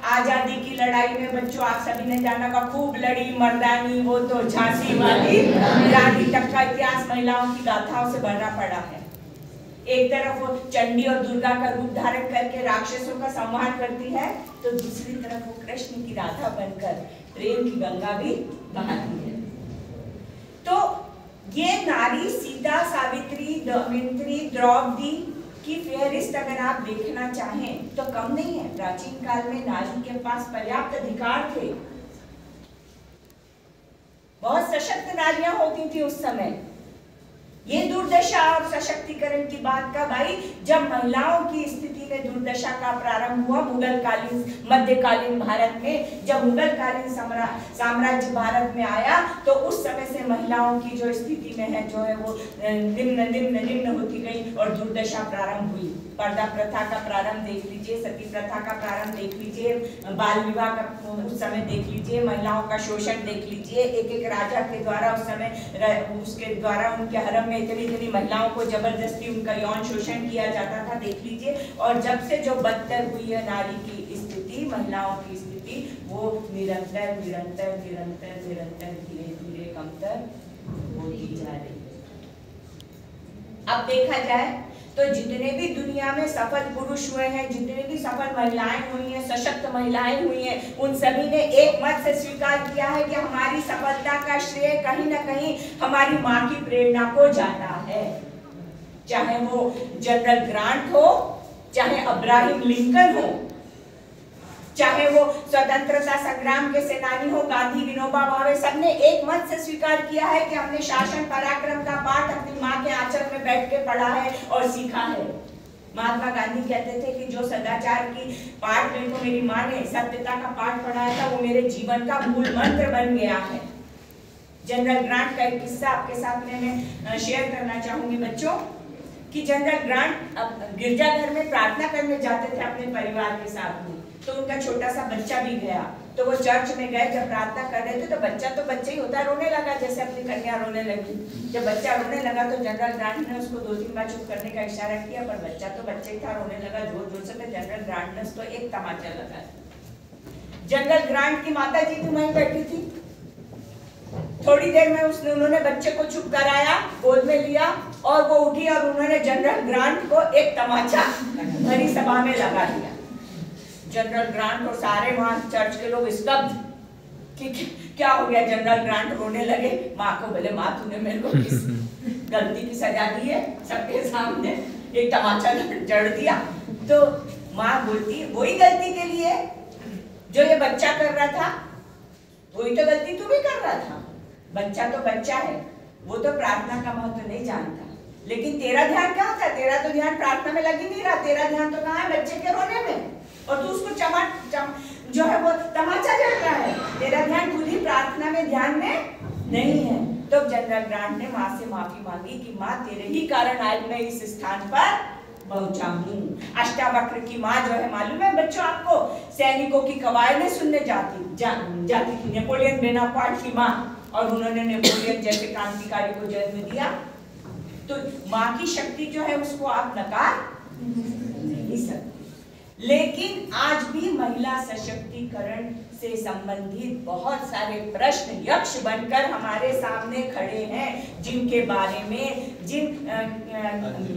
आजादी की लड़ाई में बच्चों आप सभी ने जाना का खूब लड़ी मर्दानी, वो तो झांसी वाली रानी तक का इतिहास महिलाओं की गाथाओं से भरा पड़ा है। एक तरफ वो चंडी और दुर्गा का रूप धारण करके राक्षसों का संहार करती है, तो दूसरी तरफ वो कृष्ण की राधा बनकर प्रेम की गंगा भी बहाती है। तो ये नारी सीता, सावित्री, दमयंती, द्रौपदी की फेहरिस्त अगर आप देखना चाहें तो कम नहीं है। प्राचीन काल में नारी के पास पर्याप्त अधिकार थे, बहुत सशक्त नारियां होती थी उस समय। ये दुर्दशा और सशक्तिकरण की बात कब आई? जब महिलाओं की स्थिति में दुर्दशा का प्रारंभ हुआ मुगल कालीन, मध्यकालीन भारत में। जब मुगल कालीन साम्राज्य भारत में आया तो उस समय से महिलाओं की जो स्थिति में है, जो है वो निम्न निम्न निम्न होती गई और दुर्दशा प्रारंभ हुई। पर्दा प्रथा का प्रारंभ देख लीजिए, सती प्रथा का प्रारंभ देख लीजिए, बाल विवाह का उस समय देख लीजिए, महिलाओं का शोषण देख लीजिए। एक एक राजा के द्वारा उस समय उसके द्वारा उनके हरम में इतनी इतनी महिलाओं को जबरदस्ती उनका यौन शोषण किया जाता था, देख लीजिए। और जब से जो बदतर हुई है नारी की स्थिति, महिलाओं की स्थिति, वो निरंतर निरंतर निरंतर निरंतर धीरे धीरे कमतर होती जा रही है। अब देखा जाए तो जितने भी दुनिया में सफल पुरुष हुए हैं, जितने भी सफल महिलाएं हुई हैं, सशक्त महिलाएं हुई हैं, उन सभी ने एक मत से स्वीकार किया है कि हमारी सफलता का श्रेय कहीं ना कहीं हमारी माँ की प्रेरणा को जाता है। चाहे वो जनरल ग्रांट हो, चाहे अब्राहम लिंकन हो, चाहे वो स्वतंत्रता संग्राम के सेनानी हो गांधी, विनोबा भावे, सबने एक मत से स्वीकार किया है कि हमने शासन पराक्रम का पाठ अपनी माँ के आंचल में बैठ के पढ़ा है और सीखा है। महात्मा गांधी कहते थे कि जो सदाचार की पाठ मेरे को मेरी माँ ने सत्यता का पाठ पढ़ाया था, वो मेरे जीवन का मूल मंत्र बन गया है। जनरल ग्रांट का एक किस्सा आपके साथ में मैं शेयर करना चाहूंगी बच्चों, कि जनरल ग्रांट गिरजाघर में प्रार्थना करने जाते थे अपने परिवार के साथ में। तो उनका छोटा सा बच्चा भी गया, तो वो चर्च में गए, जब प्रार्थना कर रहे थे तो बच्चा ही होता है, रोने लगा, जैसे अपनी कन्या रोने लगी। जब बच्चा रोने लगा तो जनरल ग्रांट ने उसको 2-3 बार चुप करने का इशारा किया, पर बच्चा तो बच्चा ही था, रोने लगा जोर जोर से। जनरल ग्रांट ने उसको एक तमाचा लगाया। जनरल ग्रांट की माता जी भी वहीं बैठी थी। थोड़ी देर में उन्होंने बच्चे को चुप कराया, गोद में लिया और वो उठी और उन्होंने जनरल ग्रांट को एक तमाचा भरी सभा में लगा दिया। जनरल ग्रांट और सारे वहां चर्च के लोग स्तब्ध कि क्या हो गया। जनरल ग्रांट रोने लगे। माँ को बोले, माँ तूने मेरे को किस गलती की सजा दी है, सबके सामने एक तमाचा जड़ दिया। तो माँ बोलती, वही गलती के लिए जो ये बच्चा कर रहा था, वही तो गलती तू भी कर रहा था। बच्चा तो बच्चा है, वो तो प्रार्थना का महत्व नहीं जानता, लेकिन तेरा ध्यान कहाँ था? तेरा तो ध्यान प्रार्थना में लग ही नहीं रहा, तेरा ध्यान तो कहाँ है? बच्चे के रोने में, और तू उसको जो है वो तमाचा जड़ रहा है। तेरा ध्यान खुद ही प्रार्थना में ध्यान में नहीं है। तो जनरल ग्रांट ने माँ से माफी मांगी कि माँ तेरे ही कारण आज मैं इस स्थान पर पहुंचा हूँ। अष्टावक्र की माँ जो है, मालूम है बच्चों आपको, सैनिकों की कवायदें सुनने जाती थी। नेपोलियन बोनापार्ट की माँ, और उन्होंने नेपोलियन जैसे क्रांतिकारी को जन्म दिया। तो माँ की शक्ति जो है उसको आप नकार नहीं सकते। लेकिन आज भी महिला सशक्तिकरण से संबंधित बहुत सारे प्रश्न यक्ष बनकर हमारे सामने खड़े हैं, जिनके बारे में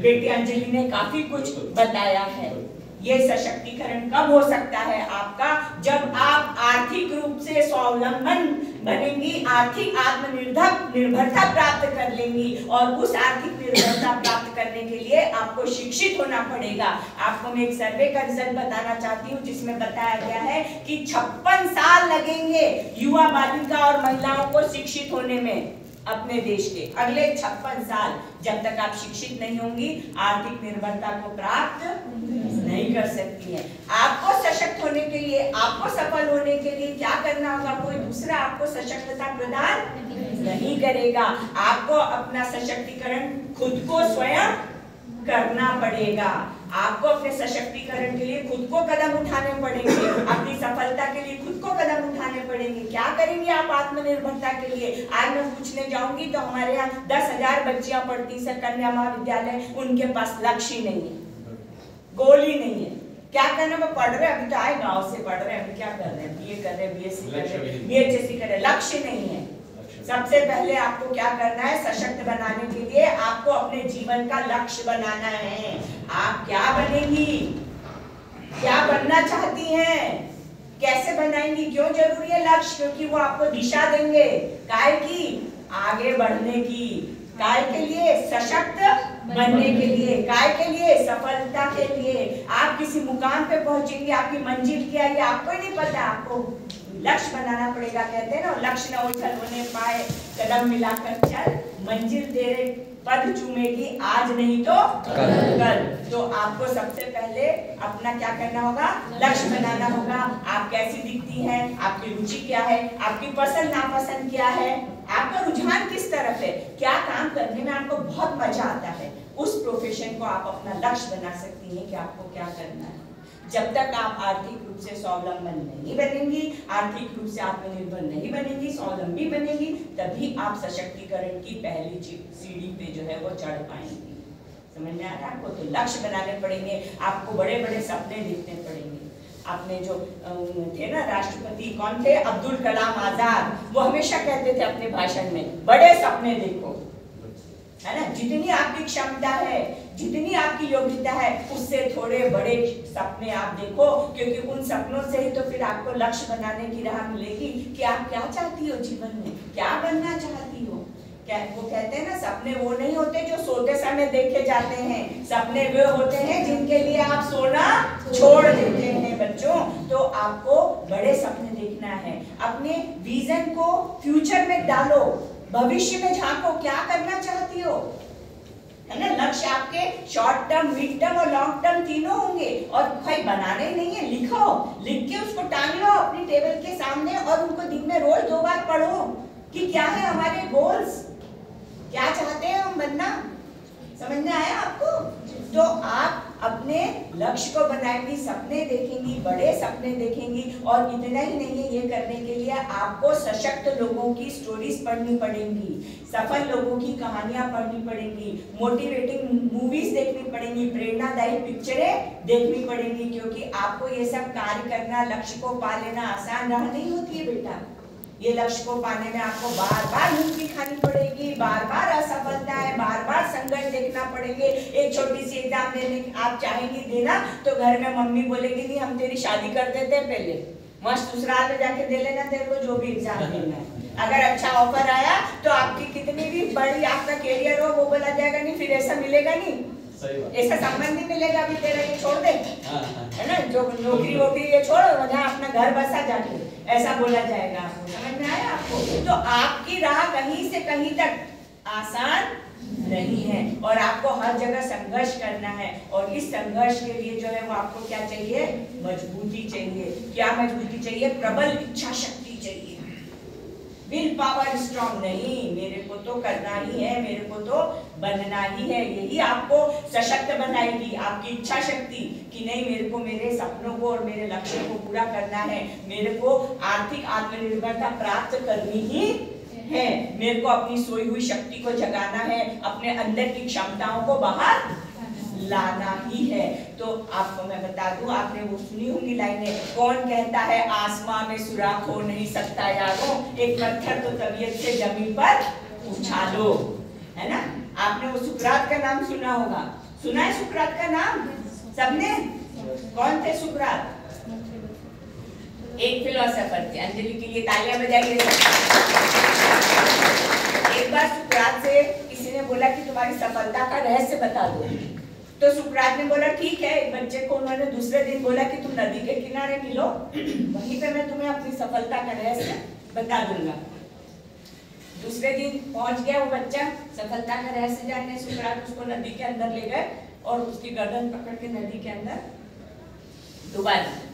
बेटी अंजलि ने काफी कुछ बताया है। ये सशक्तिकरण कब हो सकता है आपका? जब आप आर्थिक रूप से स्वावलंबन बनेंगी, आर्थिक आत्मनिर्भरता प्राप्त कर लेंगी, और उस आर्थिक निर्भरता प्राप्त करने के लिए आपको शिक्षित होना पड़ेगा। आपको मैं एक सर्वे का रिजल्ट बताना चाहती हूँ, जिसमें बताया गया है कि 56 साल लगेंगे युवा बालिका और महिलाओं को शिक्षित होने में अपने देश के। अगले 56 साल जब तक आप शिक्षित नहीं होंगी, आर्थिक निर्भरता को प्राप्त नहीं कर सकती है। आपको सशक्त होने के लिए, आपको सफल होने के लिए क्या करना होगा? कोई दूसरा आपको सशक्तता प्रदान नहीं करेगा। आपको अपना सशक्तिकरण खुद को स्वयं करना पड़ेगा। आपको अपने सशक्तिकरण के लिए खुद को कदम उठाने पड़ेंगे, अपनी सफलता के लिए खुद को कदम उठाने पड़ेंगे। क्या करेंगे आप आत्मनिर्भरता के लिए? आज मैं पूछने जाऊंगी तो हमारे यहाँ 10,000 बच्चियां पढ़ती है कन्या महाविद्यालय, उनके पास लक्ष्य ही नहीं है, गोल ही नहीं है। क्या करना? वो पढ़ रहे, अभी तो आए गाँव से पढ़ रहे, अभी क्या रहे, बीएससी कर रहे, बीएचएससी कर रहे, लक्ष्य नहीं है। सबसे पहले आपको क्या करना है, सशक्त बनाने के लिए आपको अपने जीवन का लक्ष्य बनाना है। आप क्या बनेंगी, क्या बनना चाहती हैं, कैसे बनाएंगी, क्यों जरूरी है लक्ष्य? क्योंकि वो आपको दिशा देंगे काय की, आगे बढ़ने की, काय के लिए, सशक्त बनने के लिए, काय के लिए, सफलता के लिए। आप किसी मुकाम पे पहुंचेंगे, आपकी मंजिल क्या है आपको ही नहीं पता, आपको लक्ष्य बनाना पड़ेगा। कहते हैं ना, लक्ष्य न उछल होने पाए, कदम मिलाकर चल, मंजिल तेरे पद चूमेगी आज नहीं तो कल। तो आपको सबसे पहले अपना क्या करना होगा, लक्ष्य बनाना होगा। आप कैसी दिखती हैं, आपकी रुचि क्या है, आपकी पसंद नापसंद क्या है, आपका रुझान किस तरफ है, क्या काम करने में आपको बहुत मजा आता है, उस प्रोफेशन को आप अपना लक्ष्य बना सकती हैं कि आपको क्या करना है। जब तक आप आर्थिक रूप से स्वावलंबन नहीं बनेंगी, आर्थिक रूप से आत्मनिर्भर नहीं बनेंगी, स्वावलंबी बनेंगी, तभी आप सशक्तिकरण की पहली सीढ़ी पे जो है वो चढ़ पाएंगी। समझ में आ रहा है आपको? तो लक्ष्य बनाने पड़ेंगे, आपको बड़े बड़े सपने देखने पड़ेंगे। आपने जो थे ना राष्ट्रपति, कौन थे, अब्दुल कलाम आजाद, वो हमेशा कहते थे अपने भाषण में, बड़े सपने देखो, है ना। जितनी आपकी क्षमता है, जितनी आपकी योग्यता है, उससे थोड़े बड़े सपने आप देखो, क्योंकि उन सपनों से ही तो फिर आपको लक्ष्य बनाने की राह मिलेगी कि आप क्या चाहती हो जीवन में, क्या बनना चाहती हो। क्या वो कहते हैं ना, सपने वो नहीं होते जो सोते समय देखे जाते हैं, सपने वे होते हैं जिनके लिए आप सोना छोड़ देते हैं बच्चों। तो आपको बड़े सपने देखना है, अपने विजन को फ्यूचर में डालो, भविष्य में झांको, क्या करना चाहती हो, है ना। लक्ष्य आपके शॉर्ट टर्म, मिड टर्म और लॉन्ग टर्म तीनों होंगे, और भाई बनाने ही नहीं है, लिखो, लिख के उसको टांग लो अपनी टेबल के सामने, और उनको दिन में रोज 2 बार पढ़ो कि क्या है हमारे गोल्स, क्या चाहते हैं हम बनना। समझ में आया आपको? तो आप अपने लक्ष्य को बनाएंगी, सपने देखेंगी, बड़े सपने देखेंगी, और इतना ही नहीं है, ये करने के लिए आपको सशक्त लोगों की स्टोरीज पढ़नी पड़ेंगी, सफल लोगों की कहानियां पढ़नी पड़ेंगी, मोटिवेटिंग मूवीज देखनी पड़ेंगी, प्रेरणादायी पिक्चरें देखनी पड़ेंगी, क्योंकि आपको ये सब कार्य करना, लक्ष्य को पा लेना आसान राह नहीं होती है बेटा। ये लक्ष्य को पाने में आपको बार बार मुक्ति खानी पड़ेगी, बार बार असफलता है, बार बार संघर्ष देखना पड़ेंगे। एक छोटी सी एग्जाम देने आप चाहेंगी देना, तो घर में मम्मी बोलेगी नहीं हम तेरी शादी कर देते हैं, पहले मस्त ससुराल में जाके दे लेना तेरे को जो भी एग्जाम देना है। अगर अच्छा ऑफर आया तो आपकी कितनी भी बड़ी आपका कैरियर हो, वो बोला जाएगा नहीं फिर ऐसा मिलेगा नहीं, ऐसा संबंध नहीं मिलेगा, अभी तेरा ये छोड़ दे, है ना, जो नौकरी वोकरी ये छोड़, जहाँ अपना घर बसा जाके, ऐसा बोला जाएगा आपको। समझ में आया आपको? तो आपकी राह कहीं से कहीं तक आसान नहीं है, और आपको हर जगह संघर्ष करना है, और इस संघर्ष के लिए जो है वो आपको क्या चाहिए, मजबूती चाहिए। क्या मजबूती चाहिए? प्रबल इच्छा शक्ति चाहिए। विल पावर स्ट्रॉन्ग नहीं, मेरे को तो करना ही है, मेरे को तो बनना ही है, यही आपको सशक्त बनाएगी, आपकी इच्छा शक्ति कि नहीं मेरे को मेरे सपनों को और मेरे लक्ष्य को पूरा करना है, मेरे को आर्थिक आत्मनिर्भरता प्राप्त करनी ही है, मेरे को अपनी सोई हुई शक्ति को जगाना है, अपने अंदर की क्षमताओं को बाहर लाना ही है। तो आपको मैं बता दूं, आपने वो सुनी होंगी लाइनें, कौन कहता है आसमां में सुराख हो नहीं सकता यारो, एक पत्थर तो तबीयत से जमीन पर उछालो, है ना। आपने वो सुकरात का नाम सुना होगा, सुना है सुकरात का नाम सबने? कौन थे सुकरात? एक फिलोसोफर थे। अंजलि के लिए तालियां बजाइए। एक बार सुकरात से किसी ने बोला कि तुम्हारी सफलता का रहस्य बता दो, तो सुकरात ने बोला ठीक है। एक बच्चे को उन्होंने दूसरे दिन बोला कि तुम नदी के किनारे मिलो, वहीं पे मैं तुम्हें अपनी सफलता का रहस्य बता दूंगा। दूसरे दिन पहुंच गया वो बच्चा सफलता का रहस्य जानने। सुकरात उसको नदी के अंदर ले गए और उसकी गर्दन पकड़ के नदी के अंदर डुबा दिया।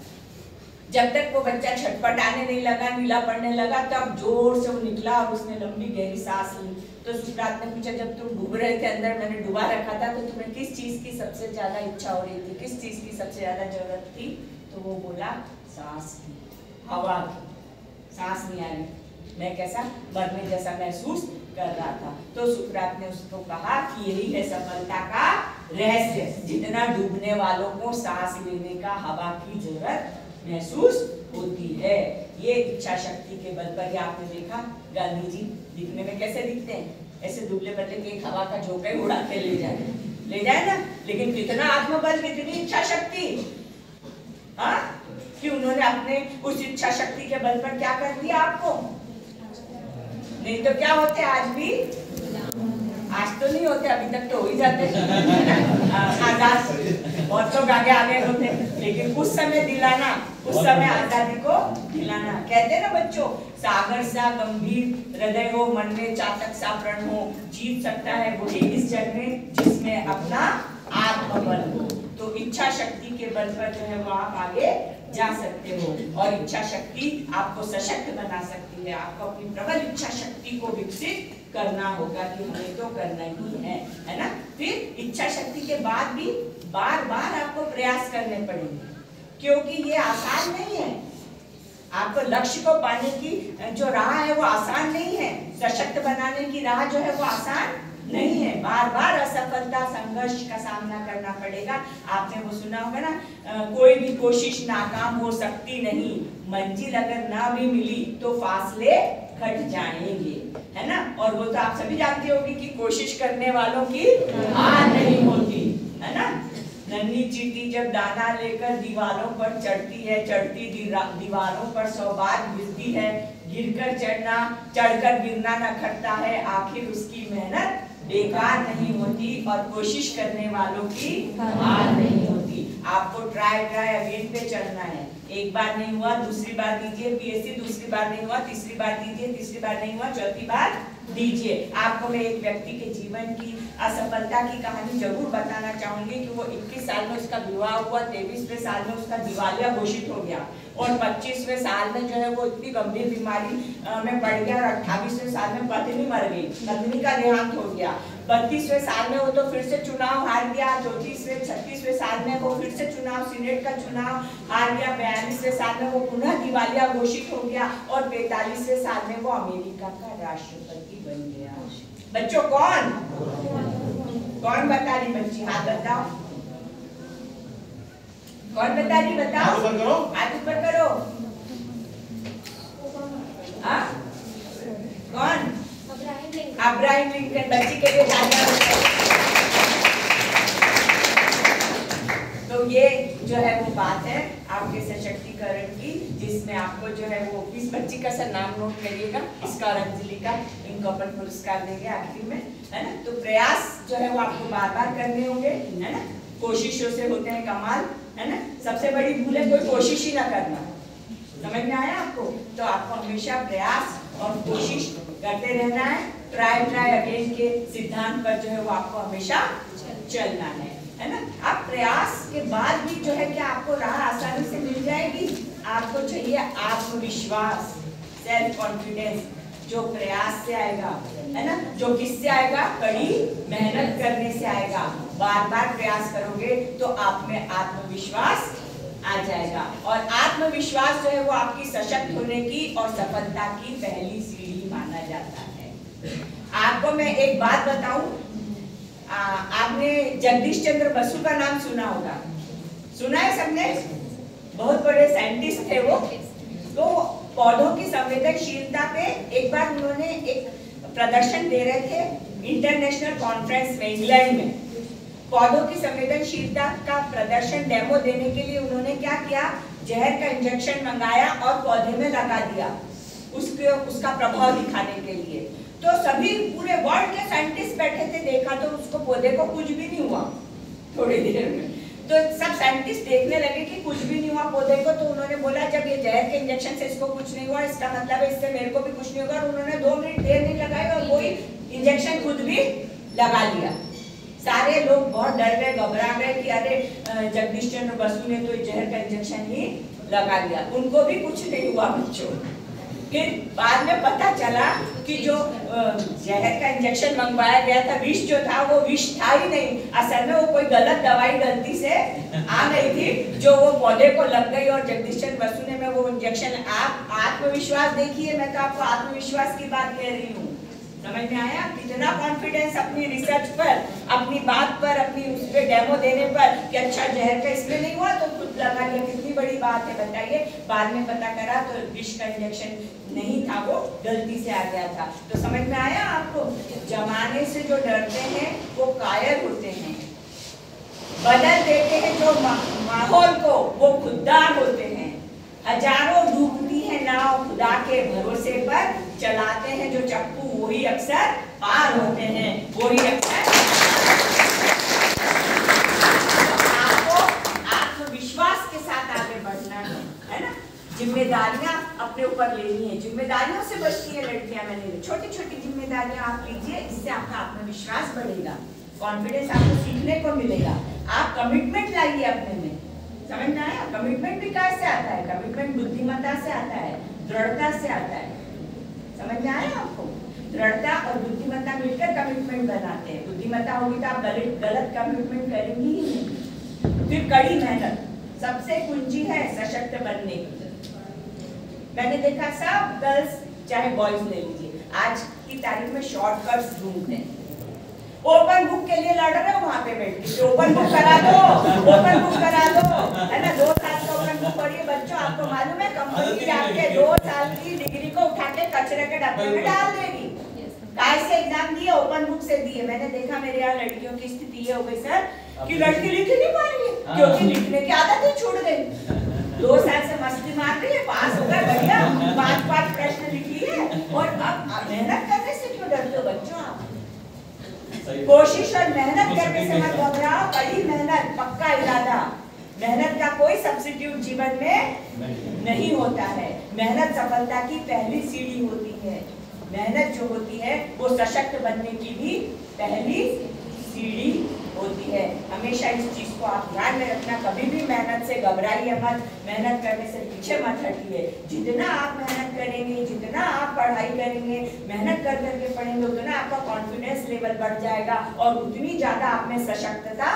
जब तक वो बच्चा छटपटाने नहीं लगा, नीला पड़ने लगा, तब जोर से वो निकला और उसने लंबी गहरी सांस ली। तो सुकरात ने पूछा, जब तुम डूब रहे थे अंदर, मैंने डुबा रखा था, तो तुम्हें किस चीज की सबसे ज्यादा इच्छा हो रही थी, किस चीज की सबसे ज्यादा जरूरत थी? तो वो बोला सांस की, हवा की। सांस नहीं आ रही, मैं कैसा मरने जैसा महसूस कर रहा था। तो सुकरात ने उसको कहा कि यही है सफलता का रहस्य, जितना डूबने वालों को सांस लेने का, हवा की जरूरत महसूस होती है। ये इच्छा शक्ति के बल पर। आपने देखा गांधी जी दिखने में कैसे दिखते हैं, ऐसे दुबले पतले के हवा का झोंका ही उड़ा के ले जाए ना, लेकिन कितना आत्मबल, कितनी इच्छा शक्ति। हाँ, कि उन्होंने अपने उस इच्छा शक्ति के बल पर क्या कर दिया आपको। नहीं तो क्या होते आज भी, आज तो नहीं होते, अभी तक तो हो ही जाते आजाद, बहुत लोग आगे आगे होते, लेकिन उस समय दिलाना, उस समय आजादी को दिलाना। कहते ना बच्चों, सागर सा गंभीर हृदय हो, मन में चातक सा प्रण हो, जीत सकता है वही इस जग में जिसमें अपना आत्मबल हो। तो इच्छा शक्ति के बल पर जो है वो आप आगे जा सकते हो, और इच्छा शक्ति आपको सशक्त बना सकती है। आपको अपनी प्रबल इच्छा शक्ति को विकसित करना होगा कि हमें तो करना ही है ना। फिर इच्छा शक्ति के बाद भी बार बार आपको प्रयास करने पड़ेंगे, क्योंकि ये आसान नहीं है। आपको लक्ष्य को पाने की जो राह है वो आसान नहीं है, सशक्त बनाने की राह जो है वो आसान नहीं है। बार बार असफलता, संघर्ष का सामना करना पड़ेगा। आपने वो सुना होगा ना, कोई भी कोशिश नाकाम हो सकती नहीं, मंजिल अगर ना भी मिली तो फासले घट जाएंगे, है ना। और वो तो आप सभी जानते होंगे कि कोशिश करने वालों की हार नहीं होती, है ना। नन्ही चींटी जब दाना लेकर दीवारों पर चढ़ती है, चढ़ती दीवारों पर 100 बार गिरती है, गिरकर चढ़ना, चढ़कर गिरना न खटता है, आखिर उसकी मेहनत बेकार नहीं होती, और कोशिश करने वालों की हार नहीं होती। आपको ट्राई अगेन पे चढ़ना है। एक बार नहीं हुआ, दूसरी बार दीजिए पीएससी, दूसरी बार नहीं हुआ, तीसरी बार दीजिए, तीसरी बार नहीं हुआ, चौथी बार दीजिए। आपको मैं एक व्यक्ति के जीवन की असफलता की कहानी जरूर बताना चाहूंगी कि वो 21 साल में उसका विवाह हुआ, 23वें साल में उसका दिवालिया घोषित हो गया, और 25वें साल में जो है वो इतनी गंभीर बीमारी में पड़ गया, और 28वें साल में पत्नी मर गई, पत्नी का देहांत हो गया। 32वें साल में वो तो फिर से चुनाव हार गया, 36वें साल में वो फिर से चुनाव, सीनेट का चुनाव हार गया, 42वें साल में वो पुनः दिवालिया घोषित हो गया, और 45वें साल में वो अमेरिका का राष्ट्रपति बन गया। बच्चों कौन बता रही, बच्ची हाथ बताओ, कौन बता रही, बताओ, हाथ ऊपर करो। कौन? Abraham Lincoln. बच्ची के लिए तो ये जो है वो बात है आपके सशक्तिकरण की, जिसमें आपको जो है वो इस बच्ची का सर नाम नोट करिएगा, इसका और अंजलि का, इनको अपन पुरस्कार देंगे आखिर में, है ना। तो प्रयास जो है वो आपको बार बार करने होंगे, है ना। कोशिशों से होते हैं कमाल, है ना। सबसे बड़ी भूल है कोई कोशिश ही ना करना। समझ में आया आपको? तो आपको हमेशा प्रयास और कोशिश करते रहना है। ट्राई अगेन के सिद्धांत पर जो है वो आपको हमेशा चलना है ना। अब प्रयास के बाद भी जो है कि आपको राह आसानी से मिल जाएगी। आपको चाहिए आत्मविश्वास, सेल्फ कॉन्फिडेंस, जो प्रयास से आएगा, है ना। जो किससे आएगा? कड़ी मेहनत करने से आएगा। बार बार प्रयास करोगे तो आप में आत्मविश्वास आ जाएगा, और आत्मविश्वास जो है वो आपकी सशक्त होने की और सफलता की पहली सीढ़ी माना जाता है। आपको मैं एक बात बताऊं, आपने जगदीश चंद्र बसु का नाम सुना होगा, सुना है सबने? बहुत बड़े साइंटिस्ट थे वो। तो पौधों की संवेदनशीलता पे एक बार उन्होंने एक प्रदर्शन दे रहे थे इंटरनेशनल कॉन्फ्रेंस में, इंग्लैंड में। पौधों की संवेदनशीलता का प्रदर्शन डेमो देने के लिए उन्होंने क्या किया, जहर का इंजेक्शन मंगाया और पौधे में लगा दिया, उसका प्रभाव दिखाने के लिए। तो सभी पूरे वर्ल्ड के साइंटिस्ट बैठे थे, देखा तो उसको पौधे को कुछ भी नहीं हुआ थोड़ी देर में। तो सब साइंटिस्ट देखने लगे कि कुछ भी नहीं हुआ पौधे को। तो उन्होंने बोला जब ये जहर के इंजेक्शन से इसको कुछ नहीं हुआ, इसका मतलब है इससे मेरे को भी कुछ नहीं होगा। और उन्होंने 2 मिनट देर नहीं लगाई और वही इंजेक्शन खुद भी लगा लिया। सारे लोग बहुत डर गए, घबरा गए कि अरे जगदीश चंद्र बसु ने तो जहर का इंजेक्शन ही लगा लिया, उनको भी कुछ नहीं हुआ बच्चों। फिर बाद में पता चला कि जो जहर का इंजेक्शन मंगवाया गया था, विष जो था वो विष था ही नहीं, असल में वो कोई गलत दवाई गलती से आ गई थी जो वो पौधे को लग गई और जगदीश चंद्र बसु ने वो इंजेक्शन। आप आत्मविश्वास देखिए, मैं तो आपको आत्मविश्वास की बात कह रही हूँ, समझ में आया? कितना कॉन्फिडेंस अपनी रिसर्च पर, अपनी बात पर, अपनी उस पे डेमो देने पर कि अच्छा जहर का इसमें नहीं हुआ तो खुद लगा लिया, कितनी बड़ी बात है बताइए। बाद में पता करा तो विष का इंजेक्शन नहीं था, वो गलती से आ गया था। तो समझ में आया आपको? जमाने से जो डरते हैं वो कायर होते हैं, बदल देते हैं जो माहौल को, वो खुददार होते हैं। हजारों डूबती है नाव खुदा के भरोसे पर, चलाते हैं जो चप्पू वही अक्सर पार होते हैं, वही अक्सर। आपको आत्मविश्वास के साथ आगे बढ़ना है ना? जिम्मेदारियां अपने ऊपर लेनी है, जिम्मेदारियों से बचती है लड़कियां। मैंने छोटी छोटी जिम्मेदारियां आप लीजिए, इससे आपका आत्मविश्वास बढ़ेगा, कॉन्फिडेंस आपको सीखने को मिलेगा। आप कमिटमेंट लाइए अपने में, समझ में आया? कमिटमेंट भी कैसे आता है? कमिटमेंट बुद्धिमत्ता से आता है, दृढ़ता से आता है। समझ में आया आपको? दृढ़ता और बुद्धिमत्ता मिलकर कमिटमेंट बनाते हैं। बुद्धिमत्ता होगी तो आप गलत कमिटमेंट करेंगी ही नहीं। फिर कड़ी मेहनत सबसे कुंजी है सशक्त बनने की। मैंने देखा सब गर्ल्स चाहे बॉयज ले लीजिए, आज की तारीख में शॉर्टकट्स ढूंढते हैं। ओपन बुक के लिए लड़ रहे हो वहां पे बैठ के, ओपन बुक करा दो, ओपन बुक करा दो, है ना? 2 साल का ओपन बुक पढ़िए बच्चों। आपको मालूम है कंपनी आपके 2 साल की डिग्री को उठा के कचरे के डब्बे में डाल देगी। कैसे एग्जाम दिए? ओपन बुक से दिए। मैंने देखा मेरे यहाँ लड़कियों की स्थिति ये हो गई सर कि लड़की लिख ही नहीं पा रही है, क्योंकि लिखने की आदत ही छूट गई। 2 साल से मस्ती मार रही है, पास होकर बढ़िया 5 प्रश्न लिखी है, और अब मेहनत करने से क्यों डरते हो बच्चों? आप कोशिश और मेहनत करने से मत घबराओ, कड़ी मेहनत, पक्का इरादा। मेहनत का कोई सब्स्टिट्यूट जीवन में नहीं होता है। मेहनत सफलता की पहली सीढ़ी होती है। मेहनत जो होती है वो सशक्त बनने की भी पहली सीढ़ी होती है। हमेशा इस चीज को आप ध्यान में रखना, कभी भी मेहनत से घबराइए मत, मेहनत करने से पीछे मत हटिए। जितना आप मेहनत करेंगे, जितना आप पढ़ाई करेंगे, मेहनत कर करके पढ़ेंगे, उतना आपका कॉन्फिडेंस लेवल बढ़ जाएगा और उतनी ज्यादा आप में सशक्तता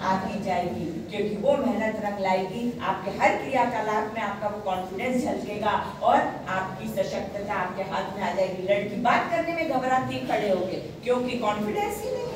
आती जाएगी, क्योंकि वो मेहनत रंग लाएगी। आपके हर क्रियाकलाप में आपका वो कॉन्फिडेंस झलकेगा और आपकी सशक्तता आपके हाथ में आ जाएगी। लड़की बात करने में घबराती खड़े होगे, क्योंकि कॉन्फिडेंस ही नहीं,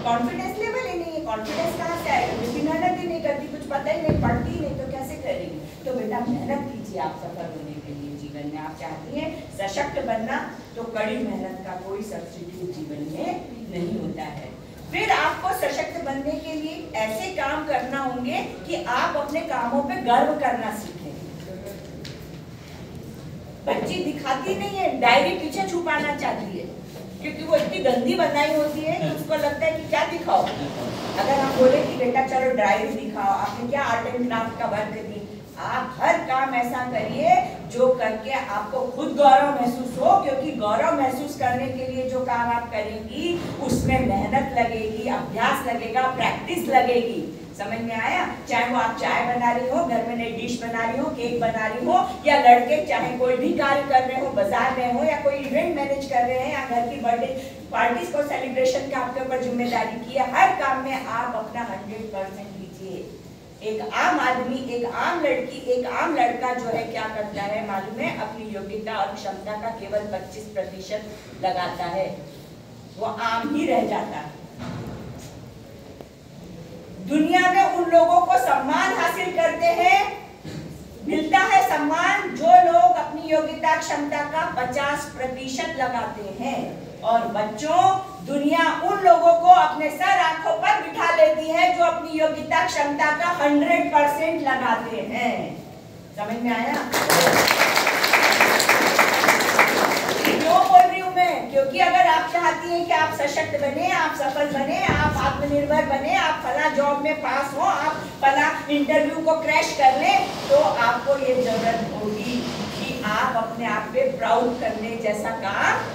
कॉन्फिडेंस लेवल ही नहीं है। कॉन्फिडेंस कहाँ से आएगा? क्योंकि मेहनत ही नहीं करती, कुछ पता ही नहीं, पढ़ती नहीं, तो कैसे करेगी? तो बेटा मेहनत कीजिए आप सफल होने के लिए। जीवन में आप चाहती हैं सशक्त बनना, तो कड़ी मेहनत का कोई सब्स्टिट्यूट जीवन में नहीं होता है। फिर आपको सशक्त बनने के लिए ऐसे काम करना होंगे कि आप अपने कामों पे गर्व करना सीखें। बच्ची दिखाती नहीं है, डायरी पीछे छुपाना चाहती है, क्योंकि वो इतनी गंदी बनाई होती है कि उसको लगता है कि क्या दिखाओ। अगर हम बोले कि बेटा चलो डायरी दिखाओ, आपने क्या आर्ट एंड क्राफ्ट का वर्क दी, आप हर काम ऐसा करिए जो करके आपको खुद गौरव महसूस हो, क्योंकि गौरव महसूस करने के लिए जो काम आप करेंगी उसमें मेहनत लगेगी, अभ्यास लगेगा, प्रैक्टिस लगेगी। समझ में आया? चाहे वो आप चाय बना रही हो, घर में नई डिश बना रही हो, केक बना रही हो, या लड़के चाहे कोई भी कार्य कर रहे हो, बाजार में हो, या कोई इवेंट मैनेज कर रहे हैं, या घर की बर्थडे पार्टीज को सेलिब्रेशन का आपके ऊपर जिम्मेदारी की है, हर काम में आप अपना 100% दीजिए। एक आम आदमी, एक आम लड़की, एक आम लड़का जो है क्या करता है मालूम है? अपनी योग्यता और क्षमता का केवल 25% लगाता है, वो आम ही रह जाता है। दुनिया में उन लोगों को सम्मान हासिल करते हैं, मिलता है सम्मान, जो लोग अपनी योग्यता क्षमता का 50% लगाते हैं। और बच्चों, दुनिया उन लोगों को अपने सर आंखों पर बिठा लेती है जो अपनी योग्यता क्षमता का 100% लगाते हैं। समझ में आया? क्यों बोल रही हूं मैं? क्योंकि अगर आप चाहती हैं कि आप सशक्त बने, आप सफल बने, आप आत्मनिर्भर बने, आप फला जॉब में पास हो, आप फला इंटरव्यू को क्रैश कर लें, तो आपको ये जरूरत होगी कि आप अपने आप पे प्राउड करने जैसा काम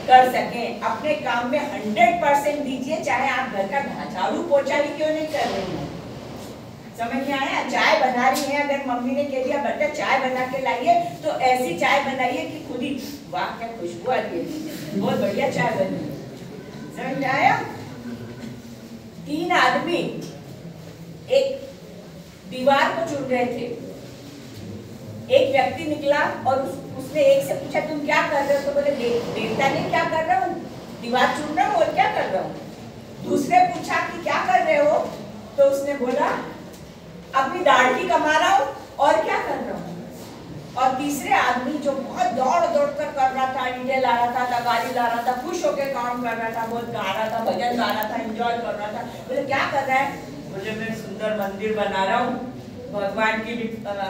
कर सकें। अपने काम में 100% दीजिए, चाहे आप घर का झाड़ू पोछा ही क्यों नहीं कर रही हैं। समझ में आया? चाय बना रही है, अगर मम्मी ने कह दिया बेटा चाय बना के लाइए, तो ऐसी चाय बनाइए कि खुद ही वाह क्या खुशबू आ रही है, बहुत बढ़िया चाय बनी। समझ में आया? 3 आदमी एक दीवार को चुन रहे थे। एक व्यक्ति निकला और उसने एक से पूछा तुम क्या कर रहे हो? तो बोले देवता ने क्या कर रहा हूँ, दीवार चुन रहा हूँ और क्या कर रहा हूँ। दूसरे पूछा कि क्या कर रहे हो, तो उसने बोला अपनी दाढ़ी कमा रहा हूँ और क्या कर रहा हूँ। और तीसरे आदमी जो बहुत दौड़ दौड़ कर रहा था, ईंटें ला रहा था, तगारी ला रहा था, खुश होकर काम कर रहा था, बहुत गा रहा था, भजन गा रहा था, एंजॉय कर रहा था, बोले क्या कर रहा है, बोले मैं सुंदर मंदिर बना रहा हूँ, भगवान की भी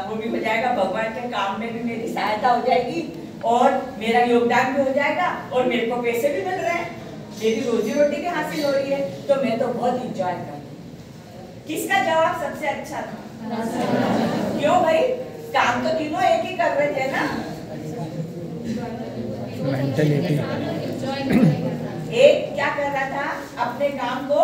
वो भी हो जाएगा, भगवान के काम में भी मेरी सहायता हो जाएगी और मेरा योगदान भी हो जाएगा और मेरे को पैसे भी मिल रहे हैं, मेरी रोजी रोटी भी हासिल हो रही है, तो मैं तो बहुत इंजॉय कर रही हूँ। किसका जवाब सबसे अच्छा था? क्यों भाई, काम तो तीनों एक ही कर रहे थे ना। एक क्या कर रहा था, अपने काम को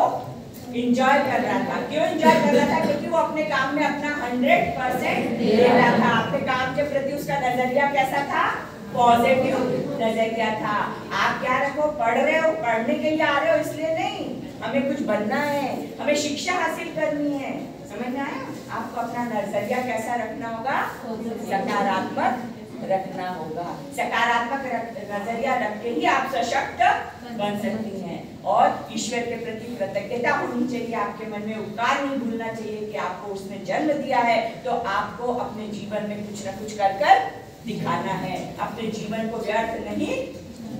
एंजॉय कर रहा था। क्यों एंजॉय कर रहा था? क्योंकि वो अपने काम में अपना 100% दे रहा था। अपने काम के प्रति उसका नजरिया कैसा था? पॉजिटिव नजरिया था। आप क्या रखो, पढ़ रहे हो, पढ़ने के लिए आ रहे हो इसलिए नहीं, हमें कुछ बनना है, हमें शिक्षा हासिल करनी है, समझ में आया? आपको अपना नजरिया कैसा रखना होगा? सकारात्मक रखना होगा। सकारात्मक नजरिया रख के ही आप सशक्त बन सकती हैं और ईश्वर के प्रति कृतज्ञता होनी चाहिए। आपके मन में उपकार नहीं भूलना चाहिए कि आपको उसने जन्म दिया है, तो आपको अपने जीवन में कुछ न कुछ कर कर दिखाना है, अपने जीवन को व्यर्थ नहीं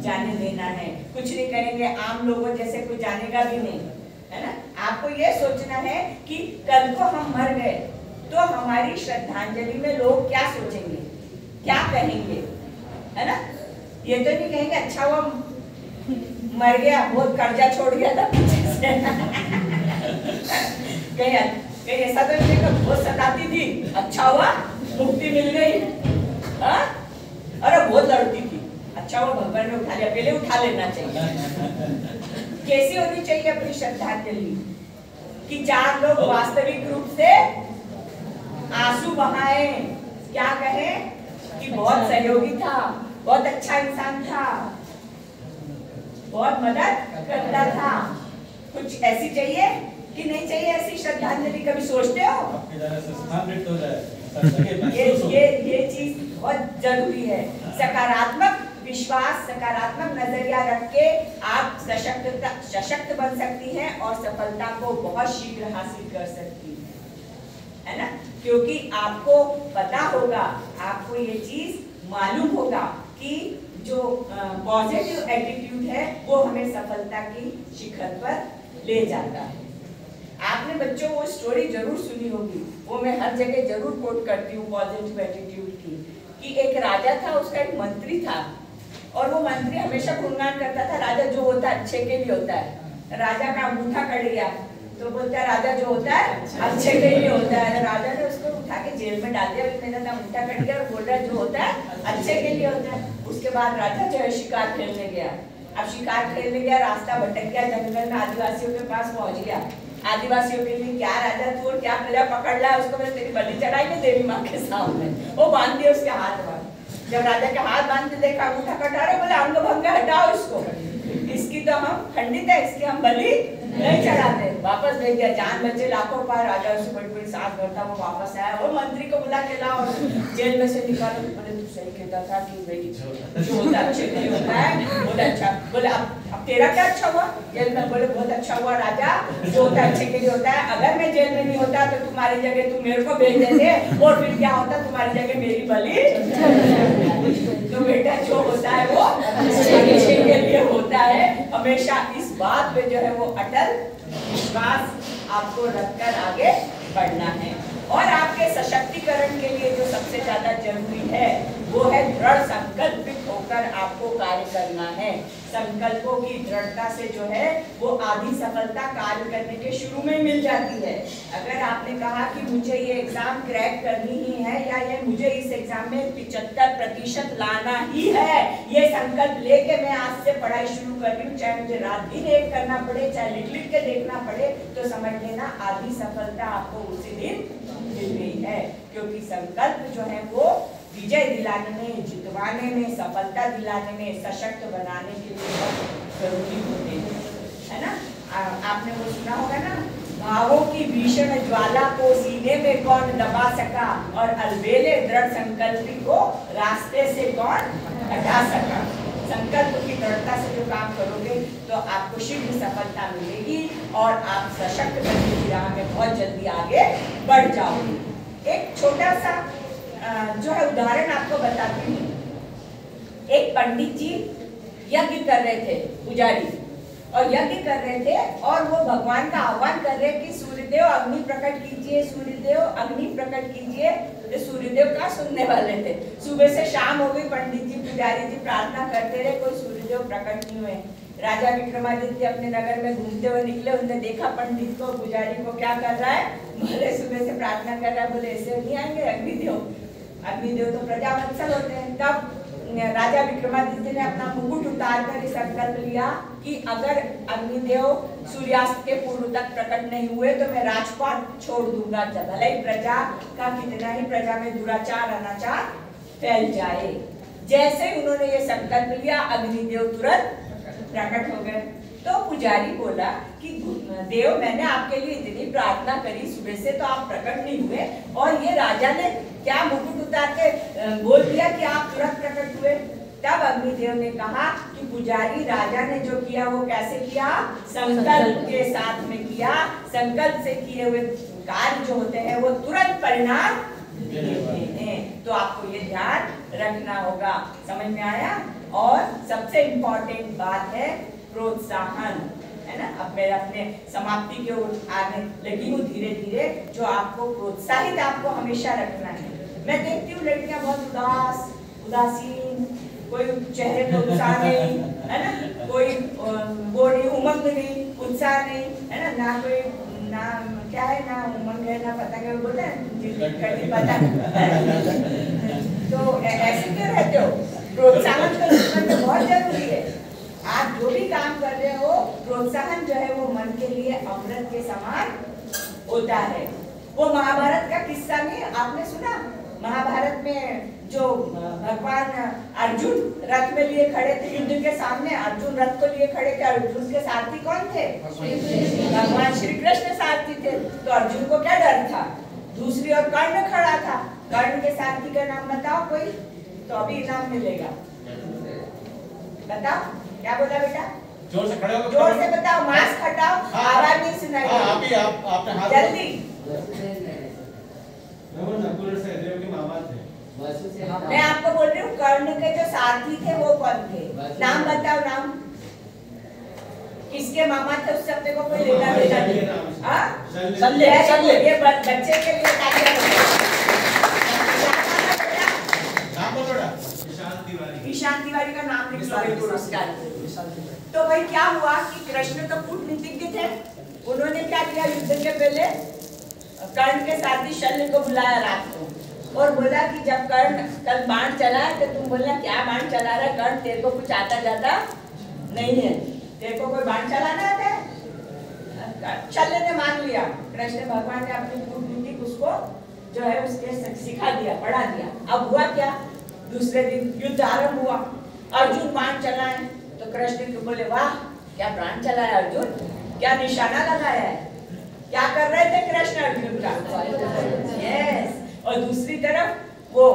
जाने देना है। कुछ नहीं करेंगे आम लोगों जैसे, कोई जानेगा भी नहीं, है ना। आपको ये सोचना है कि कल को हम मर गए तो हमारी श्रद्धांजलि में लोग क्या सोचेंगे, क्या कहेंगे, है ना। ये तो नहीं कहेंगे अच्छा हुआ मर गया, बहुत कर्जा छोड़ गया था पीछे से कहीं ऐसा तो नहीं कि बहुत सताती थी, अच्छा हुआ मुक्ति मिल गई, हाँ? अरे बहुत लड़ती थी, अच्छा हुआ भगवान ने उठा लिया, पहले उठा लेना चाहिए। कैसी होनी चाहिए अपनी श्रद्धांजलि कि चार लोग वास्तविक रूप से आंसू बहाए, क्या कहे कि बहुत सहयोगी था, बहुत अच्छा इंसान था, बहुत मदद करता था। कुछ ऐसी चाहिए कि नहीं चाहिए ऐसी श्रद्धांजलि? कभी सोचते हो? ये चीज बहुत जरूरी है। सकारात्मक विश्वास, सकारात्मक नजरिया रख के आप सशक्त बन सकती हैं और सफलता को बहुत शीघ्र हासिल कर सकती है ना। क्योंकि आपको पता होगा, आपको ये चीज मालूम होगा कि जो पॉजिटिव एटीट्यूड है वो हमें सफलता की शिखर पर ले जाता है। आपने बच्चों वो स्टोरी जरूर सुनी होगी, वो मैं हर जगह जरूर कोट करती हूँ पॉजिटिव एटीट्यूड की, कि एक राजा था, उसका एक मंत्री था और वो मंत्री हमेशा गुणगान करता था, राजा जो होता है अच्छे के लिए होता है। राजा का अंगूठा कट गया तो बोलता है राजा जो होता है अच्छे के लिए होता है। राजा ने उसको उठा के जेल में डाल दिया, मेरा अंगूठा कट गया और बोल रहा है जो होता है अच्छे के लिए होता है। उसके बाद राजा जो है शिकार खेलने गया। अब शिकार खेलने गया, रास्ता भटक गया, जंगल में आदिवासियों के पास पहुंच गया। आदिवासियों के लिए क्या राजा तू और क्या प्रजा पकड़ ला, उसको मैंने तेरी बलि चढ़ाई में देवी माँ के सामने, वो बांध दिया उसके हाथ में। जब राजा के हाथ बांध के देखा अंगूठा कटा रहे, बोले अंग भंग हटाओ इसको, इसकी तो हम खंडित है, इसकी हम बलि नहीं चढ़ाते। वापस भेज दिया, जान बचे लाखों पार। राजा उसे बड़ी बड़ी सांस भरता वो वापस आया, वो मंत्री को बुला के लाओ और जेल में से निकालो। बोले तू सही कहता था कि भाई जो होता अच्छे के लिए होता है। बोले अच्छा, बोले अब तेरा क्या अच्छा हुआ जेल में? बोले बहुत अच्छा हुआ राजा, जो होता अच्छे के लिए होता है। अगर मैं जेल में नहीं होता तो तुम्हारी जगह तुम मेरे को भेज देते और फिर क्या होता, तुम्हारी जगह मेरी बलि। तो बेटा जो होता है वो अच्छे के लिए होता है। हमेशा इस बात पे जो है वो अटल विश्वास आपको रखकर आगे बढ़ना है। और आपके सशक्तिकरण के लिए जो सबसे ज्यादा जरूरी है वो है दृढ़ संकल्पित होकर आपको कार्य करना है। संकल्पों की दृढ़ता से जो है वो आधी सफलता कार्य करने के शुरू में मिल जाती है। अगर आपने कहा कि मुझे ये एग्जाम क्रैक करनी ही है या ये मुझे इस एग्जाम में 75% लाना ही है, ये संकल्प लेके मैं आज से पढ़ाई शुरू कर रही हूँ, चाहे मुझे रात दिन एक करना पड़े, चाहे लिख लिख के देखना पड़े, तो समझ लेना आधी सफलता आपको उसी दिन मिल गई है। क्योंकि संकल्प जो है वो विजय दिलाने में, जितवाने में, सफलता दिलाने में, सशक्त बनाने के लिए बहुत जरूरी होते हैं, है ना। आपने वो सुना होगा ना, भावों की भीषण ज्वाला को सीने में कौन दबा सका और अलबेले दृढ़ संकल्पी को रास्ते से कौन हटा सका। संकल्प की दृढ़ता से जो काम करोगे तो आपको शीघ्र सफलता मिलेगी और आप सशक्त बनने की राह में बहुत जल्दी आगे बढ़ जाओगे। एक छोटा सा जो है उदाहरण आपको बताती हूँ। एक पंडित जी यज्ञ कर रहे थे, पुजारी, और यज्ञ कर रहे थे और वो भगवान का आह्वान कर रहे कि सूर्यदेव अग्नि प्रकट कीजिए, सूर्यदेव अग्नि प्रकट कीजिए। तो सूर्यदेव का सुनने वाले थे। सुबह से शाम हो गई, पंडित जी पुजारी जी प्रार्थना करते रहे, कोई सूर्यदेव प्रकट नहीं हुए। राजा विक्रमादित्य अपने नगर में घूमते हुए निकले, उन्होंने देखा पंडित को, पुजारी को क्या कर रहा है, बोले सुबह से प्रार्थना कर रहा है, बोले ऐसे नहीं आएंगे अग्निदेव, अग्निदेव तो प्रजावत्सल होते हैं। तब राजा विक्रमादित्य ने अपना मुकुट उतार कर संकल्प लिया कि अगर अग्निदेव सूर्यास्त के पूर्व तक प्रकट नहीं हुए तो मैं राजपाट छोड़ दूंगा, भले ही प्रजा का कितना ही प्रजा में दुराचार अनाचार फैल जाए। जैसे उन्होंने ये संकल्प लिया, अग्निदेव तुरंत प्रकट हो गए। तो पुजारी बोला कि देव, मैंने आपके लिए इतनी प्रार्थना करी सुबह से, तो आप प्रकट नहीं हुए, और ये राजा ने क्या मुकुट उतार के बोल दिया कि आप तुरंत प्रकट हुए। तब अग्निदेव ने कहा कि पुजारी, राजा ने जो किया वो कैसे किया, संकल्प के साथ में किया। संकल्प से किए हुए कार्य जो होते हैं वो तुरंत परिणाम देते हैं। तो आपको ये ध्यान रखना होगा। समझ में आया? और सबसे इम्पोर्टेंट बात है प्रोत्साहन, है ना। अब मैं अपने समाप्ति के ओर आने लगी हूँ धीरे धीरे। जो आपको प्रोत्साहित आपको हमेशा रखना है। मैं देखती हूँ लड़कियां बहुत उदासीन, कोई चेहरे पे उत्साह नहीं, है ना, कोई बॉडी उमंग नहीं, उत्साह नहीं, है ना, ना कोई ना क्या है, ना उमंग है, ना पता क्या बोलते हैं पता। तो ऐसे क्यों रहते हो? प्रोत्साहन तो जीवन में बहुत जरूरी है। आप जो भी काम कर रहे हो, प्रोत्साहन जो है वो मन के लिए अमृत के समान होता है। वो महाभारत का किस्सा नहीं आपने सुना? महाभारत में जो भगवान अर्जुन रथ में लिए खड़े थे युद्ध के सामने, अर्जुन रथ को लिए खड़े थे, अर्जुन के सारथी कौन थे? भगवान श्री कृष्ण सारथी थे। तो अर्जुन को क्या डर था? दूसरी ओर कर्ण खड़ा था। कर्ण के सारथी का नाम बताओ कोई, तो अभी इनाम मिलेगा। बताओ क्या बोला बेटा? जोर से खड़े हो, जोर से बताओ, मास्क हटाओ, आवाज नहीं सुनाई देगी। आपने हाथ जल्दी। मैं आपको बोल रही हूँ, कर्ण के जो सारथी थे वो कौन थे? नाम बताओ, नाम। किसके मामा थे उस शब्द को कोई लेना देना नहीं। हाँ, ये बच्चे के लिए ईशान तिवारी का नाम लिख लो पुरस्कार। तो भाई क्या हुआ कि कृष्ण तो कूटनीतिज्ञ थे। उन्होंने क्या किया, युद्ध के पहले कर्ण के सारथी शल्य को बुलाया रात को और बोला कि जब कर्ण कल बाण चलाए तो तुम बोलना क्या बाण चला रहा है कर्ण, तेरे को कुछ आता जाता नहीं है, तेरे को कोई बाण चलाना आता है। शल्य ने मान लिया। कृष्ण भगवान ने अपनी कूटनीति उसको जो है उसके सिखा दिया, पढ़ा दिया। अब हुआ क्या, दूसरे दिन युद्ध आरंभ हुआ। अर्जुन बाण चलाए तो कृष्ण को बोले वाह क्या बाण चलाया अर्जुन, क्या निशाना लगाया है। क्या कर रहे थे कृष्ण अर्जुन का? यस। और दूसरी तरफ वो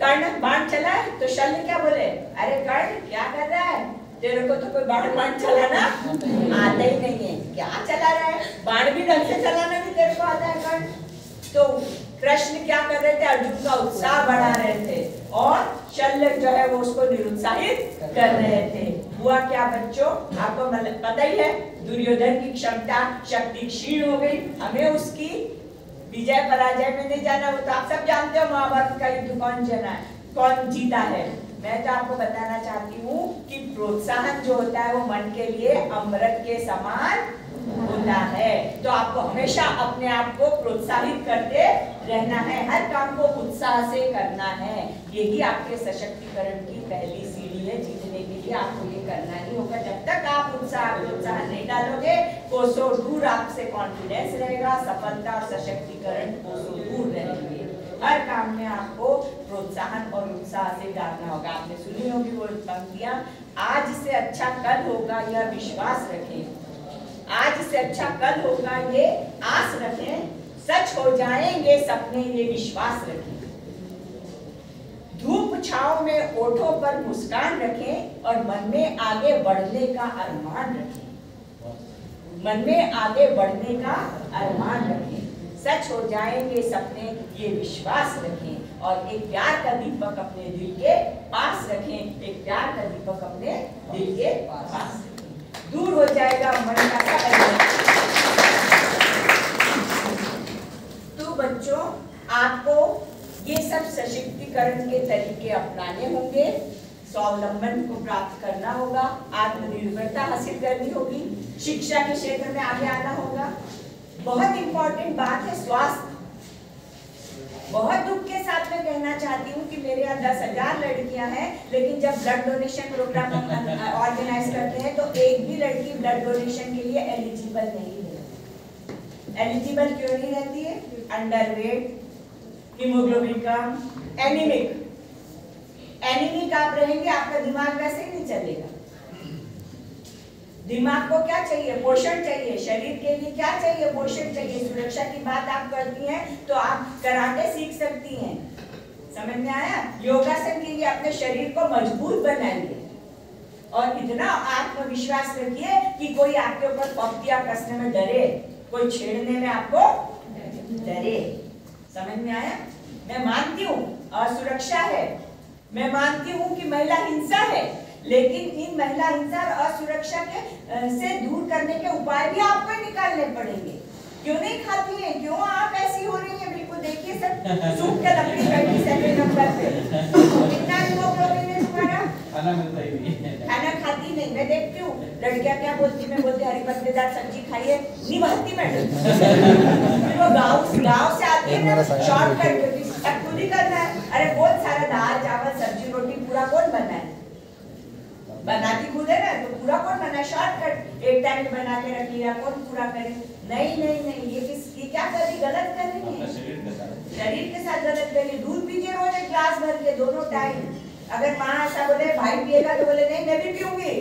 कर्ण बाण चलाए तो शल्य क्या बोले, अरे कर्ण क्या कर रहा है, तेरे को तो कोई बाण चलाना आता ही नहीं है, क्या चला रहा है, बाण भी ढंग से चलाना भी तेरे को आता है कर्ण। तो कृष्ण क्या कर रहे थे, अर्जुन का उत्साह बढ़ा रहे थे और शल्य जो है वो उसको निरुत्साहित कर रहे थे। हुआ क्या बच्चों, आपको पता ही है, दुर्योधन की क्षमता शक्ति क्षीण हो गई। हमें उसकी विजय पराजय में नहीं जाना, वो तो आप सब जानते हो महाभारत का युद्ध कौन जीता है। मैं तो आपको बताना चाहती हूँ कि प्रोत्साहन जो होता है वो मन के लिए अमृत के समान होता है। तो आपको हमेशा अपने आप को प्रोत्साहित करते रहना है, हर काम को उत्साह से करना है। यही आपके सशक्तिकरण की पहली सीढ़ी है। जीतने के लिए आपको ये करना ही होगा। जब तक आप प्रोत्साहन नहीं डालोगे, कोसों दूर आपसे कॉन्फिडेंस रहेगा, सफलता और सशक्तिकरण कोसों दूर रहेंगे। हर काम में आपको प्रोत्साहन और उत्साह से डालना होगा। आपने सुनी होगी वो पंक्तियां, आज से अच्छा कल होगा यह विश्वास रखें, आज से अच्छा कल होगा ये आस रखें, सच हो जाएंगे सपने ये विश्वास रखें। धूप छाव में ओठों पर मुस्कान रखें और मन में आगे बढ़ने का अरमान रखें। मन में आगे बढ़ने का अरमान रखें। सच हो जाएंगे सपने ये विश्वास रखें और एक प्यार का दीपक अपने दिल के पास रखें। एक प्यार का दीपक अपने दिल के पास रखें। दूर हो जाएगा मन का तो बच्चों, आपको ये सब सशक्तिकरण के तरीके अपनाने होंगे, स्वावलंबन को प्राप्त करना होगा, आत्मनिर्भरता हासिल करनी होगी, शिक्षा के क्षेत्र में आगे आना होगा। बहुत इंपॉर्टेंट बात है स्वास्थ्य। बहुत दुख के साथ में कहना चाहती हूँ कि मेरे यहाँ 10,000 लड़कियां हैं, लेकिन जब ब्लड डोनेशन प्रोग्राम हम ऑर्गेनाइज करते हैं तो एक भी लड़की ब्लड डोनेशन के लिए एलिजिबल नहीं है। एलिजिबल क्यों नहीं रहती है? अंडरवेट, हीमोग्लोबिन कम, एनीमिक आप रहेंगे, आपका दिमाग वैसे ही नहीं चलेगा। दिमाग को क्या चाहिए? पोषण चाहिए। शरीर के लिए क्या चाहिए? पोषण चाहिए। सुरक्षा की बात आप करती हैं तो आप कराटे सीख सकती हैं। समझ में आया? योगासन के लिए अपने शरीर को मजबूत बनाइए और इतना आत्मविश्वास रखिए कि कोई आपके ऊपर पप्तियां कसने में डरे, कोई छेड़ने में आपको डरे। समझ में आया? मैं मानती हूँ असुरक्षा है, मैं मानती हूँ कि महिला हिंसा है, लेकिन इन महिला हिंसा और असुरक्षा के से दूर करने के उपाय भी आपको निकालने पड़ेंगे। क्यों नहीं खाती हैं? क्यों आप ऐसी हो रही हैं? बिल्कुल देखिए सब सूख के लकड़ी बैठी सेकंड नंबर पे। कितना हीमोग्लोबिन है तुम्हारा? खाना मिलता ही नहीं, खाना खाती नहीं। मैं देखती हूँ लड़कियां क्या बोलती, मैं बोलती हरी पत्तेदार सब्जी खाइए, नहीं भाती मैडम। फिर वो गाँव से आती है ना, शॉर्टकट अब खुद ही करना है। अरे बहुत सारा दाल चावल सब्जी रोटी पूरा कौन बनाए? बनाती खुद है ना, तो पूरा कौन बनाए? शॉर्टकट एक टाइम बना के रख लिया, कौन पूरा करे? नहीं नहीं नहीं, ये क्या कर रही? गलत कर रही है। शरीर के साथ गलत कर रही है। दूध पीजिए रोज एक गिलास भर के, दोनों टाइम। अगर माँ ऐसा बोले भाई पिएगा तो बोले नहीं मैं भी पीऊंगी,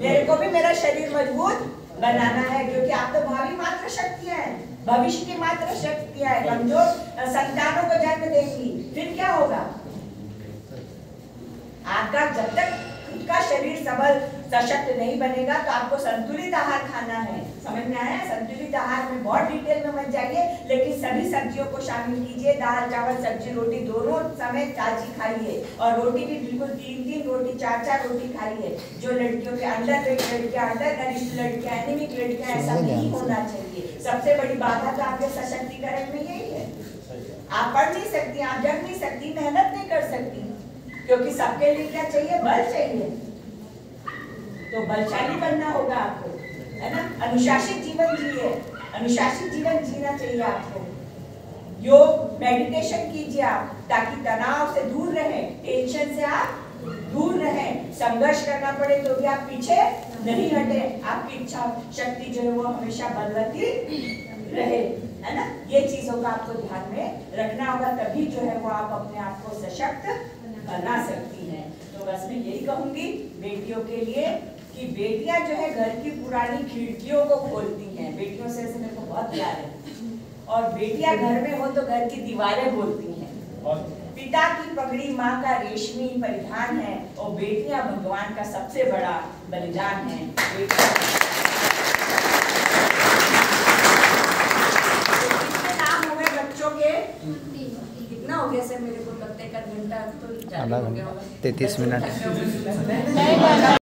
मेरे को भी मेरा शरीर मजबूत बनाना है, क्योंकि आप तो भावी मात्र शक्तियां हैं, भविष्य की मात्र शक्तियां हैं। कमजोर संतानों को जन्म देंगी, फिर क्या होगा? आपका जब तक खुद का शरीर सबल सशक्त नहीं बनेगा तो आपको संतुलित आहार खाना है। समझ में आया? संतुलित आहार में बहुत डिटेल में मत जाइए, लेकिन सभी सब्जियों को शामिल कीजिए। दाल चावल सब्जी रोटी दोनों समय ताजी खाइए और रोटी भी बिल्कुल 3-3 रोटी 4-4 रोटी खाइए। जो लड़कियों के अंडरवेट लड़कियां, अंडरनरिश्ड लड़कियां, एनीमिक लड़कियां, ऐसा नहीं होना चाहिए। सबसे बड़ी बाधा तो आपके सशक्तिकरण में यही है। आप पढ़ नहीं सकती, आप जग नहीं सकती, मेहनत नहीं कर सकती, क्योंकि सबके लिए क्या चाहिए? बल चाहिए। तो बलशाली बनना होगा आपको, है ना? अनुशासित जीवन जिए, अनुशासित जीवन जीना चाहिए आपको। योग मेडिटेशन कीजिए आप, ताकि तनाव से दूर रहें, टेंशन से आप दूर रहें। संघर्ष करना पड़े तो भी आप पीछे नहीं हटे, आपकी इच्छा शक्ति जो है वो हमेशा बलवती रहे, है ना? ये चीजों का आपको ध्यान में रखना होगा, तभी जो है वो आप अपने आप को सशक्त बना सकती हैं। तो बस मैं यही कहूंगी बेटियों के लिए कि बेटियां जो है घर की पुरानी खिड़कियों को खोलती हैं। बेटियों से मेरे को बहुत प्यार है, और बेटियां घर में हो तो घर की दीवारें बोलती हैं। पिता की पगड़ी माँ का रेशमी परिधान है, और बेटियां भगवान का सबसे बड़ा बलिदान है। कितने नाम हो गए बच्चों के? कितना हो गया सर? मेरे को लगता है 1 घंटा तो 33 मिनट।